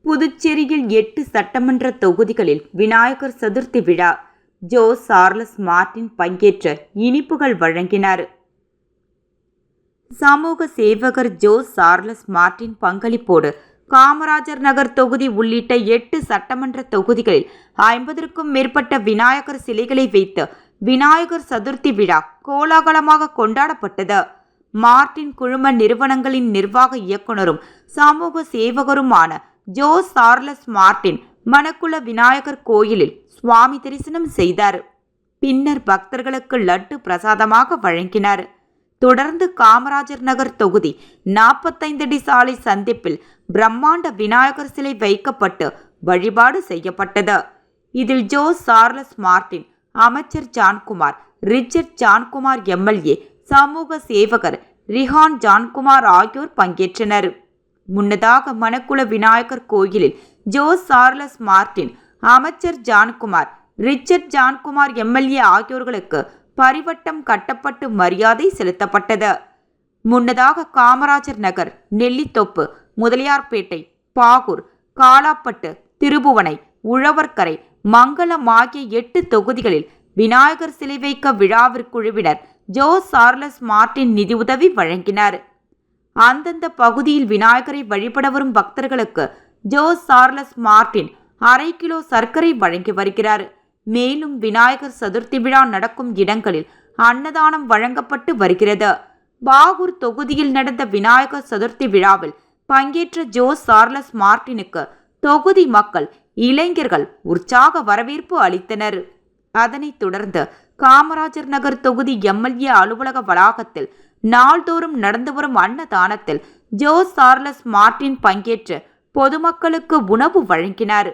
புதுச்சேரியில் 8 சட்டமன்ற தொகுதிகளில் விநாயகர் சதுர்த்தி விழா. ஜோ சார்லஸ் மார்டின் பங்கேற்ற இனிப்புகள் வழங்கினார். சமூக சேவகர் Joe Charles Martin பங்களிப்போடு Kamarajar Nagar தொகுதி உள்ளிட்ட 8 சட்டமன்ற தொகுதிகளில் 50க்கும் மேற்பட்ட விநாயகர் சிலைகளை வைத்து விநாயகர் சதுர்த்தி விழா கோலாகலமாக கொண்டாடப்பட்டது. மார்டின் குழும நிறுவனங்களின் நிர்வாக இயக்குனரும் சமூக சேவகருமான Jo Charles Martin Manakula Vinayagar கோயிலில் சுவாமி தரிசனம் செய்தார். பின்னர் பக்தர்களுக்கு லட்டு பிரசாதமாக வழங்கினார். தொடர்ந்து காமராஜர் நகர் தொகுதி 45 அடி சாலை சந்திப்பில் பிரம்மாண்ட விநாயகர் சிலை வைக்கப்பட்டு வழிபாடு செய்யப்பட்டது. இதில் ஜோ சார்லஸ் மார்டின், அமைச்சர் ஜான்குமார், ரிச்சர்ட் ஜான்குமார் எம்எல்ஏ, சமூக சேவகர் ரிஹான் ஜான்குமார் ஆகியோர் பங்கேற்றனர். முன்னதாக மணக்குள விநாயகர் கோயிலில் ஜோ சார்லஸ் மார்டின், அமைச்சர் ஜான்குமார், ரிச்சர்ட் ஜான்குமார் எம்எல்ஏ ஆகியோர்களுக்கு பரிவட்டம் கட்டப்பட்டு மரியாதை செலுத்தப்பட்டது. முன்னதாக காமராஜர் நகர், நெல்லித்தோப்பு, முதலியார்பேட்டை, பாகூர், காலாப்பட்டு, திருபுவனை, உழவர்கரை, மங்களம் ஆகிய 8 தொகுதிகளில் விநாயகர் சிலை வைக்க விழாவிற்குழுவினர் ஜோ சார்லஸ் மார்டின் நிதியுதவி வழங்கினார். அந்தந்த பகுதியில் விநாயகரை வழிபட வரும் பக்தர்களுக்கு ஜோ சார்லஸ் மார்டின் ½ கிலோ சர்க்கரை வழங்கி வருகிறார். மேலும் விநாயகர் சதுர்த்தி விழா நடக்கும் இடங்களில் அன்னதானம் வழங்கப்பட்டு வருகிறது. பாகூர் தொகுதியில் நடந்த விநாயகர் சதுர்த்தி விழாவில் பங்கேற்ற ஜோ சார்லஸ் மார்டினுக்கு தொகுதி மக்கள், இளைஞர்கள் உற்சாக வரவேற்பு அளித்தனர். அதனைத் தொடர்ந்து காமராஜர் நகர் தொகுதி எம்எல்ஏ அலுவலக வளாகத்தில் நாள்தோறும் நடந்து வரும் அன்னதானத்தில் ஜோ சார்லஸ் மார்டின் பங்கேற்று பொதுமக்களுக்கு உணவு வழங்கினார்.